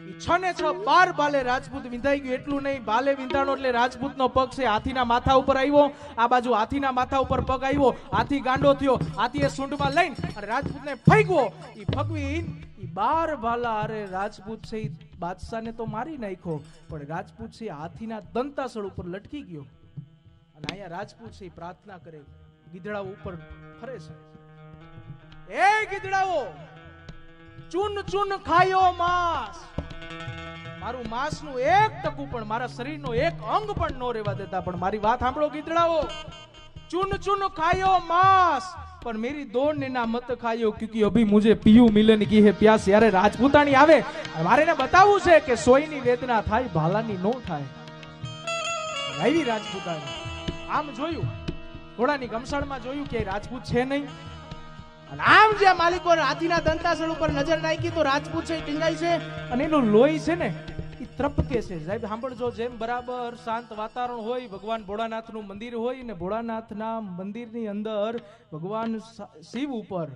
ઈ 6 ને 6 12 ભાલે રાજપૂત વિંધાઈ ગયું. એટલું નહીં, ભાલે વિંધાણો એટલે રાજપૂતનો પગ છે હાથીના માથા ઉપર આવ્યો. આ બાજુ હાથીના માથા ઉપર પગ આવ્યો, હાથી ગાંડો થયો. હાથીએ સૂંઢમાં લઈને અને રાજપૂતને ફેંકવો. ઈ ફગવી ઈ 12 ભાલા અરે રાજપૂત છે બાદશાહને તો મારી નાખ્યો, પણ રાજપૂત છે હાથીના દંતાસળ ઉપર લટકી ગયો. અને અહીંયા રાજપૂત છે પ્રાર્થના કરે, ગીધડાઓ ઉપર ફરે છે. એ ગીધડાઓ ચૂન ચૂન ખાયો માંસ, મારું માંસનું એક ટકું પણ મારા શરીરનો એક અંગ પણ નો રહેવા દેતા. પણ મારી વાત સાંભળો ગીધડાઓ, ચૂન ચૂન ખાયો માંસ पर मेरी दौड़ ने ना मत खायो क्योंकि अभी मुझे पीयू मिलन की है प्यास. यारे राजपूताणी आवे मारे ने बतावू छे के सोयनी वेदना थाय भालानी नो थाय. આવી રાજપૂતાણી આમ જોયું ઘોડાની ગમસાણમાં જોયું કે રાજપૂત છે નહીં, અને આમ જે માલિકો હાથીના દંતાસળ ઉપર નજર નાખી તો રાજપૂત છે ટીંગાઈ છે અને એનું લોહી છે ને એ ત્રપકે છે. સાહેબ સાંભળજો, જેમ બરાબર શાંત વાતાવરણ હોય, ભગવાન ભોળાનાથનું મંદિર હોય ને ભોળાનાથના મંદિરની અંદર ભગવાન શિવ ઉપર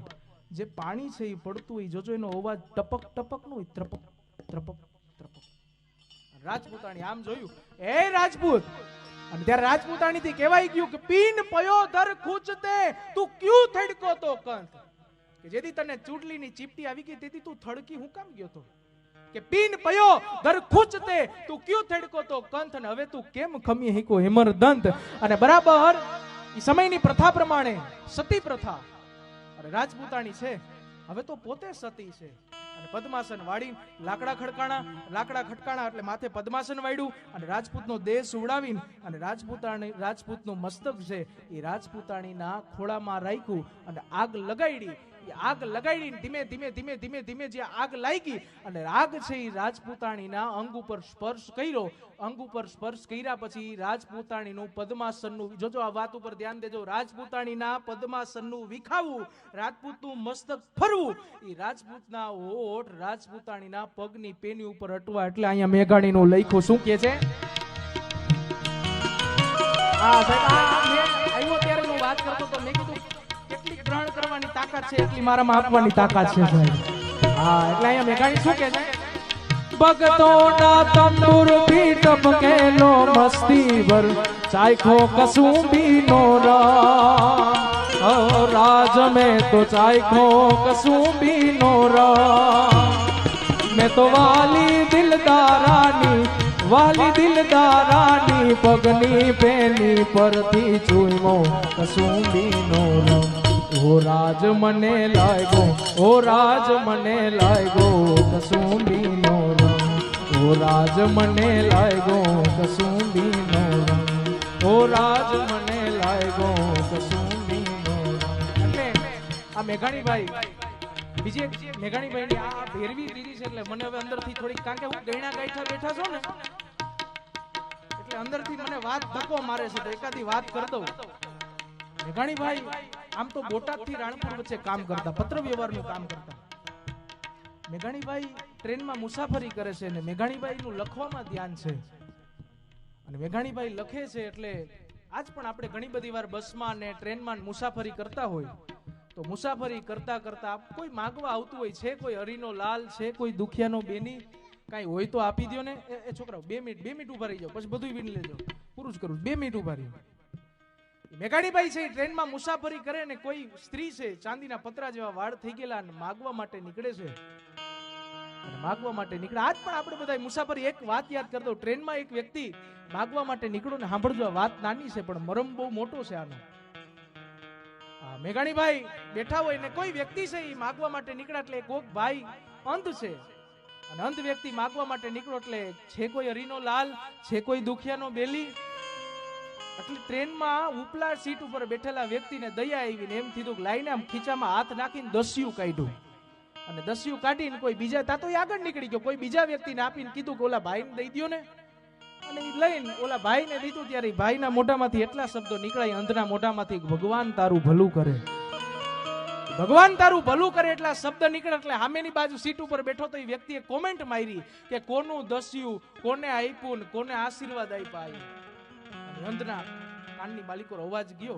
જે પાણી છે એ પડતું હોય, જોજો એનો અવાજ ટપક ટપક નો હોય, ત્રપક ત્રપક ત્રપક. રાજપૂતાણી આમ જોયું, એ રાજપૂત, અને ત્યારે રાજપૂતાણી થી કહેવાય ગયું કે પીન પયો દર ખૂંચતે તું ક્યું થડકો તો કંથ. કે જેથી તને ચૂડલીની ચીપટી આવી ગઈ તેથી તું થડકી હું કામ ગયો તો કે પીન પયો દર ખૂચતે તું ક્યું થડકો તો કંથ અને હવે તું કેમ ખમી હીકો હિમર દંત અને બરાબર એ સમયની પ્રથા પ્રમાણે સતી પ્રથા અને રાજપૂતાણી છે હવે તો પોતે સતી છે અને પદ્માસન વાળી લાકડા ખડકાણા એટલે માથે પદ્માસન વાળ્યું અને રાજપૂતનો દેહ સુવડાવીને અને રાજપૂતનું મસ્તક છે એ રાજપૂતાણીના ખોળામાં રાખ્યું અને આગ લગાડી. આગ લગાડીને ધીમે ધીમે જે આગ લાગી અને આગ છે એ રાજપૂતાણીના અંગ ઉપર સ્પર્શ કર્યો. અંગ ઉપર સ્પર્શ કર્યા પછી રાજપૂતાણીનું પદ્માસનનું જોજો આ વાત ઉપર ધ્યાન દેજો. રાજપૂતાણીના પદ્માસનનું વિખાવું, રાજપૂતનું મસ્તક ફરવું, એ રાજપૂતના હોઠ રાજપૂતાણીના પગની પેની ઉપર અટવા. એટલે અહીંયા મેઘાણીનું લખ્યું શું કહે છે? આવ્યો ત્યારે હું વાત કરતો તો મેં કીધું કેટલી ગ્રહણ કરવાની તાકાત છે એટલી મારામાં આપવાની તાકાત છે સાહેબ. હા એટલે અહીંયા મેઘાણી શું કહે છે? ભગતોના તંબુર થી ટપકેલો મસ્તી ભર ચાખો કસુંબીનો રાજ મેં તો ચાખો કસુંબીનો મેં તો વાલી દિલદારાની પગની પેની પરથી ચૂમો કસુંબીનો ઓ રાજ મને લાગ્યો, ઓ રાજ મને લાગ્યો કસુંબીનો ઓ રાજ મને લાગ્યો કસુંબીનો ઓ રાજ મને લાગ્યો કસુંબીનો. એટલે આ મેઘાણીભાઈ બીજી એક મેઘાણીભાઈ ની આ ભેરવી દીધી છે એટલે મને હવે અંદરથી થોડીક, કારણ કે હું ગયણા ગાયઠા બેઠા છો ને એટલે અંદરથી મને વાત ધક્કો મારે છે તો એકાદી વાત કરી દઉં. મેઘાણીભાઈ આમ તો બોટાદ થી રાણપુર વચ્ચે કામ કરતા, પત્ર વ્યવહારનું કામ કરતા. મેઘાણીભાઈ ટ્રેનમાં મુસાફરી કરે છે અને મેઘાણીભાઈ નું લખવામાં ધ્યાન છે અને મેઘાણીભાઈ લખે છે એટલે આજ પણ આપણે ઘણી બધી વાર બસમાં ને ટ્રેનમાં મુસાફરી કરતા હોય તો મુસાફરી કરતા કરતા કોઈ માગવા આવતું હોય છે, કોઈ હરીનો લાલ છે, કોઈ દુખિયાનો બેની કાંઈ હોય તો આપી દો ને. એ છોકરાઓ 2 મિનિટ ઉભા રહી જાઓ પછી બધું વીણ લેજો, પૂરું જ કરું. 2 મિનિટ ઉભા રહી. મેઘાણીભાઈ છે ટ્રેનમાં મુસાફરી કરે ને કોઈ સ્ત્રી છે ચાંદીના પતરા જેવા વાળ થઈ ગયેલા અને માગવા માટે નીકળે છે અને માગવા માટે નીકળે. આજ પણ આપણે બધા મુસાફરી, એક વાત યાદ કરી દો, ટ્રેનમાં એક વ્યક્તિ માગવા માટે નીકળો ને સાંભળજો, વાત નાની છે પણ મરમ બહુ મોટો છે આનો. મેઘાણીભાઈ બેઠા હોય ને કોઈ વ્યક્તિ છે એ માગવા માટે નીકળ્યા એટલે કોક ભાઈ અંધ છે અને અંધ વ્યક્તિ માગવા માટે નીકળો એટલે છે કોઈ હરીનો લાલ, છે કોઈ દુખિયાનો બેલી. એટલે ટ્રેનમાં ઉપલા સીટ ઉપર બેઠેલા વ્યક્તિને દયા આવીને એમ કીધું કે લાઈને આમ ખીચામાં હાથ નાખીને દસ્યું કાઢ્યું અને દસ્યું કાઢીને કોઈ બીજા તા તો આગળ નીકળી ગયો, કોઈ બીજા વ્યક્તિને આપીને કીધું કે ઓલા ભાઈને દઈ દો ને. અને એ લઈને ઓલા ભાઈને દીધું ત્યારે ભાઈના મોઢામાંથી એટલા શબ્દો નીકળ્યા અંધના મોઢામાંથી, ભગવાન તારું ભલું કરે, ભગવાન તારું ભલું કરે એટલા શબ્દ નીકળે. એટલે સામેની બાજુ સીટ ઉપર બેઠો તો એ વ્યક્તિએ કોમેન્ટ મારી કે કોનું દસ્યું, કોને આપ્યું ને કોને આશીર્વાદ આપ્યા. અંધના કાનની બાલિકો અવાજ ગયો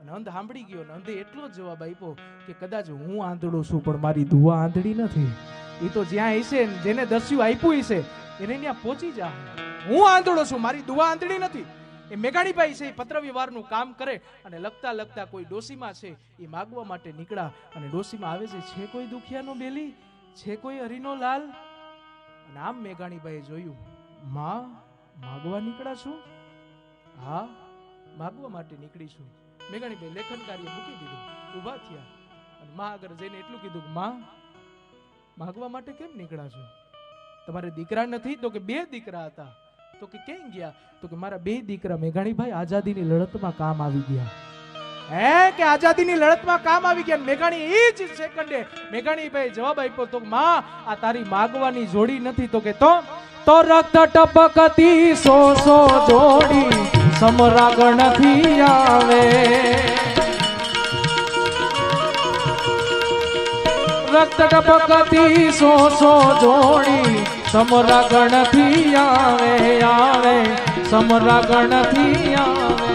અને અંધ સાંભળી ગયો અને અંધે એટલો જ જવાબ આપ્યો કે કદાચ હું આંધળો છું પણ મારી દુઆ આંધળી નથી. એ તો જ્યાં હશે જેને દસ્યું આપ્યું હશે એને ત્યાં પહોંચી જા. હું આંધળો છું, મારી દુઆ આંધળી નથી. એ મેઘાણીભાઈ છે એ પત્ર વ્યવહારનું કામ કરે અને લખતા લખતા કોઈ ડોસીમાં છે એ માગવા માટે નીકળ્યા અને ડોસીમાં આવે છે કોઈ દુખિયાનો બેલી, છે કોઈ હરીનો લાલ. અને આમ મેઘાણીભાઈએ જોયું, માં માગવા નીકળ્યા છું? હા માગવા માટે નીકળી છું. મેઘાણીભાઈ લેખન કાર્ય મૂકી દીધું, ઊભા થયા અને માં આગળ જઈને એટલું કીધું કે માં માગવા માટે કેમ નીકળ્યા છો? તમારે દીકરા નથી? તો કે 2 દીકરા હતા. તો કે ક્યાં ગયા? તો કે મારા 2 દીકરા મેઘાણીભાઈ આઝાદીની લડતમાં કામ આવી ગયા. કે આઝાદીની લડતમાં કામ આવી ગયા. મેઘાણી એ જ સેકન્ડે મેઘાણીભાઈ જવાબ આપ્યો તો માં આ તારી માગવાની જોડી નથી. તો કે તો રક્ત ટપકતી 100 જોડી સમરાગણ થી આવે, રક્ત ટપકતી 100 જોડી સમરાગણ થી આવે, સમરાગણ થી આવે.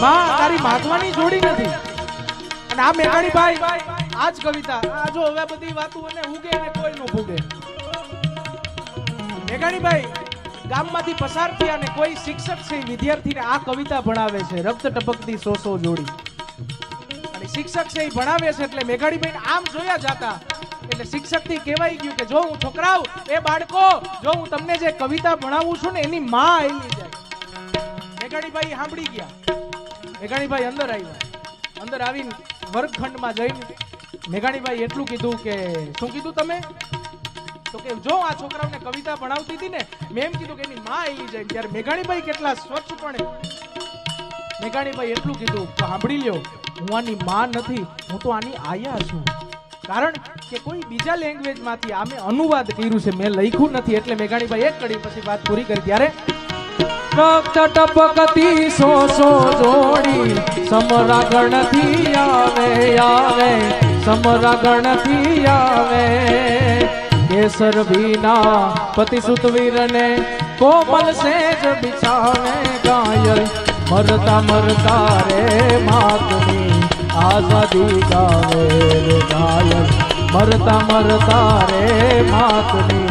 માં તારી માગવાની જોડી નથી. અને આ મેઘાણીભાઈ આ જ કવિતા આ જો હવે બધી વાતો અને ઉગે ને કોઈ નો ભૂગે. મેઘાણીભાઈ ગામમાંથી પસાર થયા અને કોઈ શિક્ષક છે વિદ્યાર્થીને આ કવિતા ભણાવે છે, રક્ત ટપકતી સો જોડી. અને શિક્ષક છે એ ભણાવે છે એટલે મેઘાણીભાઈ આમ જોયા જાતા એટલે શિક્ષક થી કહેવાય ગયું કે જો હું છોકરાઓ એ બાળકો જો હું તમને જે કવિતા ભણાવું છું ને એની માં આવી જાય. મેઘાણીભાઈ સાંભળી ગયા. મેઘાણીભાઈ અંદર આવ્યા. અંદર આવીને વર્ગખંડમાં જઈને મેઘાણીભાઈ એટલું કીધું કે શું કીધું તમે? તો કે જો આ છોકરાઓને કવિતા ભણાવતી હતી ને મેં એમ કીધું કે એની માં આવી જાય. ત્યારે મેઘાણીભાઈ કેટલા સ્વચ્છપણે મેઘાણીભાઈ એટલું કીધું તો સાંભળી લ્યો, હું આની માં નથી, હું તો આની આયા છું. કારણ કે કોઈ બીજા લેંગ્વેજ માંથી આમે અનુવાદ કર્યું છે, મેં લખ્યું નથી. એટલે મેઘાણીભાઈ એક કડી પછી વાત પૂરી કરી. ત્યારે રક્ત ટપકતી સો જોડી સમરા ગણથી આવે સમરા ગણથી આવે. કેસર વિના પતિ સુત વીરને કોમલ સેજ બિછાવે. ઘાયલ મરતા મરતા રે માતની આઝાદી ગાવે રે. ઘાયલ મરતા મરતા રે માતની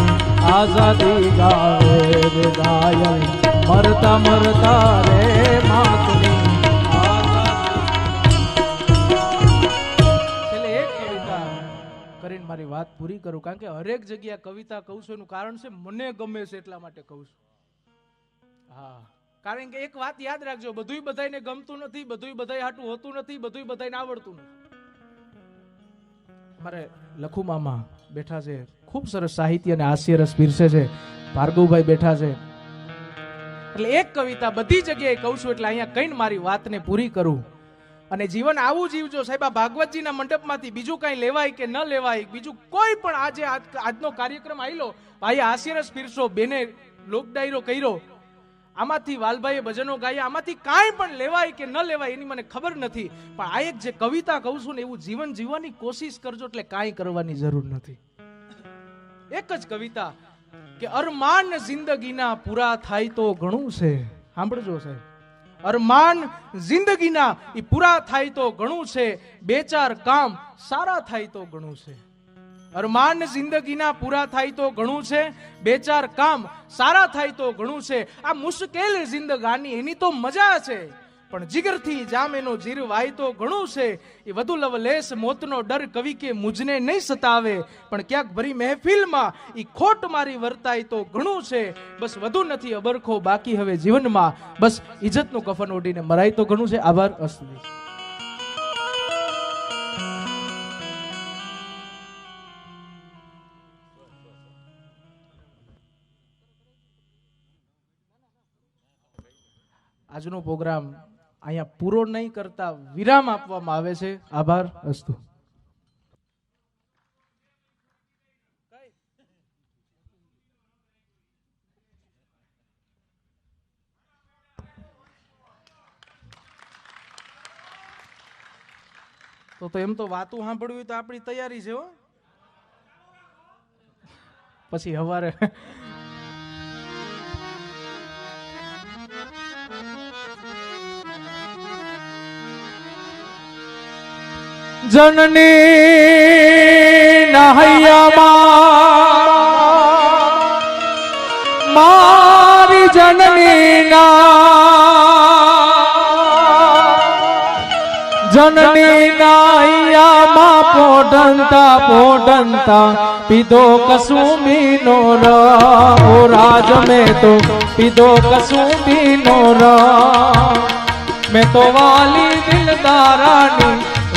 આઝાદી ગાવે રે. ઘાયલ મરતા મરતા રે માતની છેલ્લે એક કવિતા કરીને મારી વાત પૂરી કરું. કારણ કે હરેક જગ્યાએ કવિતા કહું છું એનું કારણ છે મને ગમે છે એટલા માટે કહું છું. હા, કારણ કે એક વાત યાદ રાખજો, બધુંય બધાયને ગમતું નથી, બધુંય બધાય હાટું હોતું નથી, બધુંય બધાયને આવડતું નથી. મારે લખુ મામા બેઠા છે, ખૂબ સરસ સાહિત્ય અને હાસ્ય રસ પીરસે છે. ભાર્ગવભાઈ બેઠા છે. એટલે એક કવિતા બધી જગ્યાએ કહું છું એટલે અહીંયા કઈ મારી વાતને પૂરી કરું. અને જીવન આવું જીવજો સાહેબ. આ ભાગવતજીના મંડપમાંથી બીજું કઈ લેવાય કે ન લેવાય, બીજું કોઈ પણ આજનો કાર્યક્રમ આવેલો ભાઈ હાસ્યરસ પીરસો, બેને લોક ડાયરો કર્યો, આમાંથી વાલભાઈએ ભજનો ગાયા, આમાંથી કાંઈ પણ લેવાય કે ન લેવાય એની મને ખબર નથી. પણ આ એક જે કવિતા કહું છું ને એવું જીવન જીવવાની કોશિશ કરજો એટલે કાંઈ કરવાની જરૂર નથી. એક જ કવિતા કે અરમાન જિંદગીના પૂરા થાય તો ઘણું છે. સાંભળજો સાહેબ, અરમાન જિંદગીના એ પૂરા થાય તો ઘણું છે. બે ચાર કામ સારા થાય તો ઘણું છે. અરમાન જિંદગીના પૂરા થાય તો ઘણું છે. બે ચાર કામ સારા થાય તો ઘણું છે. આ મુશ્કેલ જિંદગાની એની તો મજા છે, પણ જીગરથી જામ એનો જીર વાય તો ઘણું છે. એ વધુ લવલેસ મોતનો ડર કવિ કે મુજને નહીં સતાવે, પણ ક્યાંક ભરી મહેફિલમાં એ ખોટ મારી વર્તાય તો ઘણું છે. બસ વધુ નથી અબરખો બાકી હવે જીવનમાં, બસ ઇજ્જતનું કફન ઓઢીને મરાય તો ઘણું છે. આભાર. અસ્તુ. આજનો પ્રોગ્રામ અહીંયા પૂરો નહીં કરતા વિરામ આપવામાં આવે છે. આભાર. અસ્તુ. તો એમ તો વાતું સાંભળવી તો આપણી તૈયારી છે હો. પછી હવારે જનની નહૈયામાં મારી જનની નહૈયામાં પોઢંતા પીધો કસુંબીનો રસ. ઓ રાજ મેં તો પીધો કસુંબીનો રસ. મેં તો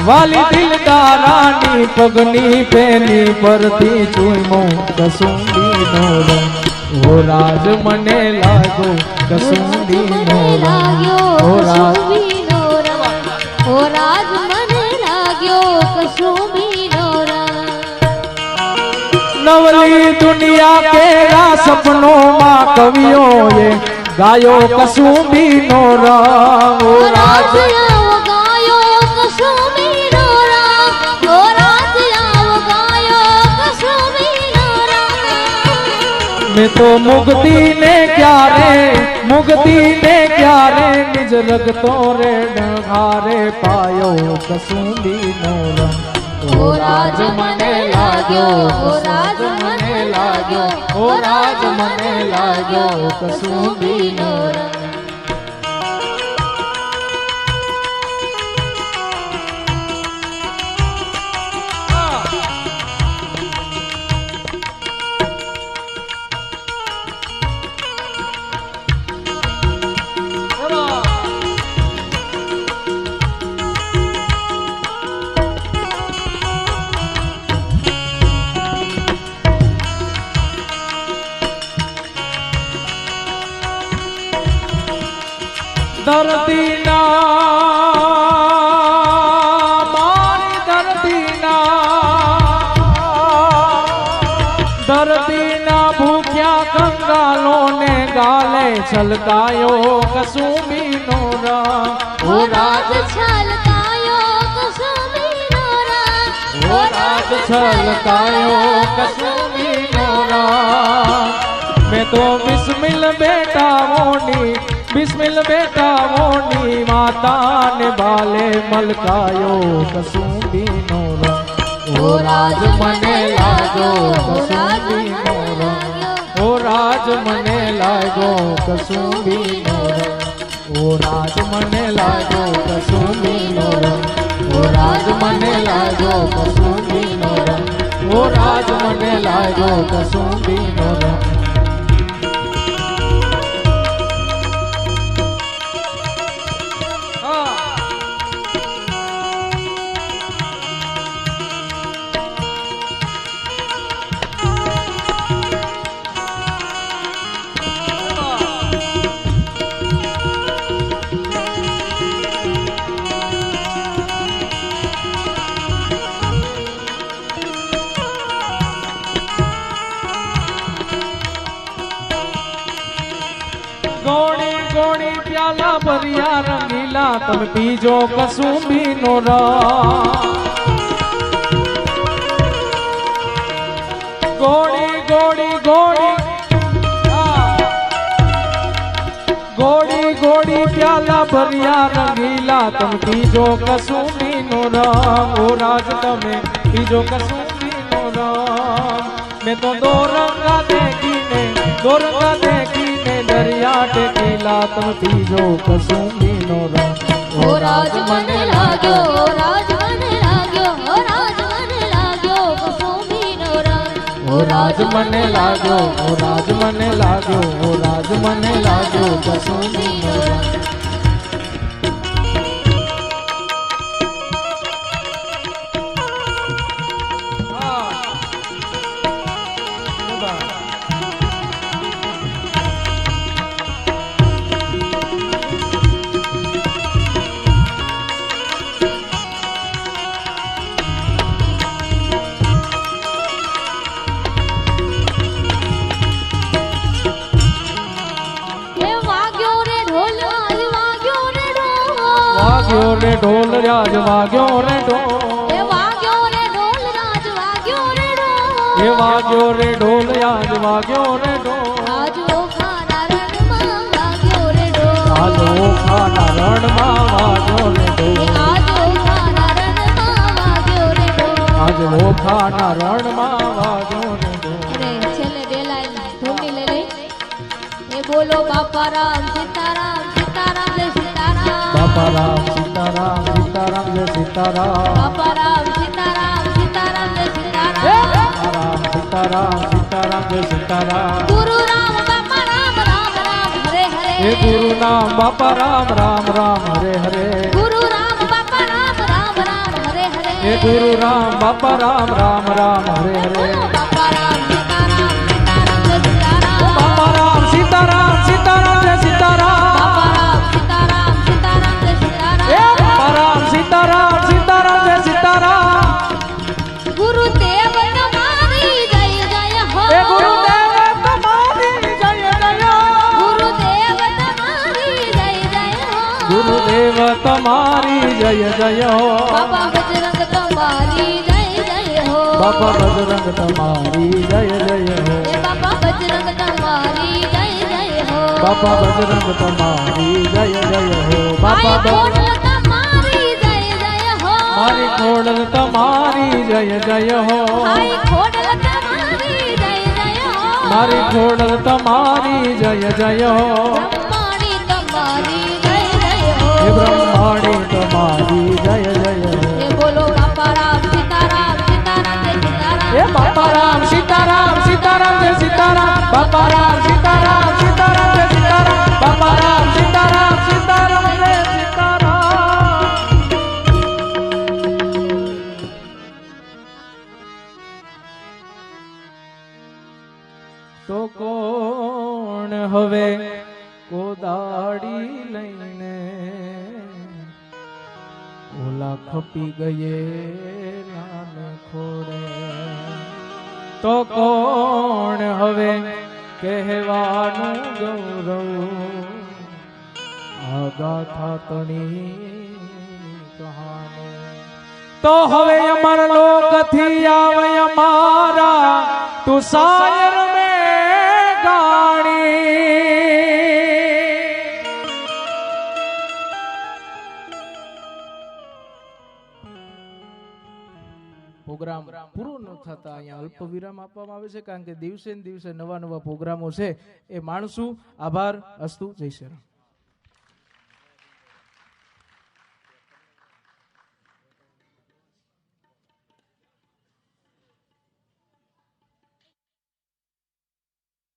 વાલી દિલદારાની પગની પેની પરથી ચૂમો કસુંબીનો રંગ. ઓ રાજ મને લાગ્યો કસુંબીનો રંગ. ઓ રાજ મને લાગ્યો કસુંબીનો રંગ. નવલી દુનિયા કેરા સપનોમાં કવિઓએ ગાયો કસુંબીનો રંગ. ઓ રાજ मैं तो मुक्ति ने क्यारे निज रगतो रे ढारे पायो कसुंबी नो रंग ओ राज मने लाग्यो ओ राज मने लाग्यो ओ राज मने लाग्यो कसुंबी नो रंग धरती ना मारी धरती ना भूख्या कंगालों ने गाले छलकायो कसुंबी नो रंग ओ राज छलकायो कसुंबी नो रंग ओ राज छलकायो कसुंबी नो रंग मैं तो बिस्मिल बेटा मोनी माता ने बाले मलकायो कसुंबी नो रंग ओ राज मने लागो कसुंबी नो रंग ओ राज मने लागो कसुंबी नो रंग ओ राज मने लागो कसुंबी नो रंग ओ राज मने लागो कसुंबी नो रंग ओ राज मने लागो कसुंबी नो रंग गोड़ी गोड़ी प्याला भरिया रंगीला तम पीजो कसुंबी नो रंग गोड़ी गोड़ी गोड़ी गोड़ी गोड़ी प्याला भरिया रंगीला तम पीजो कसुंबी नो रंग ओ राज तमे पीजो कसुंबी नो रंग मैं तो दो रंगा देखी ने दरिया टेकीला तम पीजो कसुंबी नो रंग ओ राज मने लाग्यो ओ राज मने लाग्यो ओ राज मने लाग्यो कसुंबी नो रंग ओ राज मने लाग्यो ओ राज मने लाग्यो ओ राज मने लाग्यो कसुंबी नो रंग वाग्यो रे ढोल राज वाग्यो रे ढोल ए वाग्यो रे ढोल राज वाग्यो रे ढोल ए वाग्यो रे ढोल राज वाग्यो रे ढोल आज वो खाना रण में वाग्यो रे ढोल आज वो खाना रण में वाग्यो रे ढोल आज वो खाना रण में वाग्यो रे ढोल आज वो खाना रण में वाग्यो रे ढोल अरे छेले दे लाइन धूनी ले ले ये बोलो बापा राम सीताराम सीताराम जय सीताराम बापा राम सीताराम सीताराम जय सीताराम बापा राम सीताराम सीताराम जय सीताराम राम सीताराम सीताराम जय सीताराम गुरु राम बापा राम राम राम हरे हरे हे गुरु नाम बापा राम राम राम हरे हरे गुरु राम बापा राम राम राम हरे हरे हे गुरु राम बापा राम राम राम हरे हरे बापा राम सीताराम सीताराम जय सीताराम बापा राम सीताराम सीताराम जय सीताराम बापा राम सीताराम सीताराम जय सीताराम बापा राम सीताराम सीताराम जय सीताराम गुरुदेव तुम्हारी जय जय हो हे गुरुदेव तुम्हारी जय जय गुरुदेव तुम्हारी जय जय हो गुरुदेव तुम्हारी जय जय हो बाबा बजरंग तुम्हारी जय जय हो बाबा बजरंग तुम्हारी जय जय हो हे बाबा बजरंग બાપા બજરંગ તમારી જય જય હો બાપા આઈ ખોડલ તમારી જય જય હો મારી ખોડલ તમારી જય જય હો આઈ ખોડલ તમારી જય જય હો મારી ખોડલ તમારી જય જય હો બ્રહ્માણી તમારી જય જય હો હે બ્રહ્માણી તમારી જય જય હો એ બોલો બાપા રામ સીતારામ સીતારામ જય સીતારામ એ બાપા રામ સીતારામ સીતારામ જય સીતારામ બાપા રામ સીતારામ સીતારામ જય સીતારામ બાપા રામ સીતારામ સીતારામ જય સીતારામ તો કોણ હવે કોદાળી લઈને ઓલા ખપી ગયે લાલ ખોડે તો કોણ હવે કહેવાનું ગૌરવ આ ગાથા તણી કહાની તો હવે અમર લોકથી આવે અમારા તું શાયર મે ગાણી પ્રોગ્રામ પૂરો ન થતા અહીંયા અલ્પ વિરામ આપવામાં આવે છે કારણ કે દિવસે ને દિવસે નવા નવા પ્રોગ્રામો છે એ માણસું આભાર અસ્તુ જય શ્રી રામ.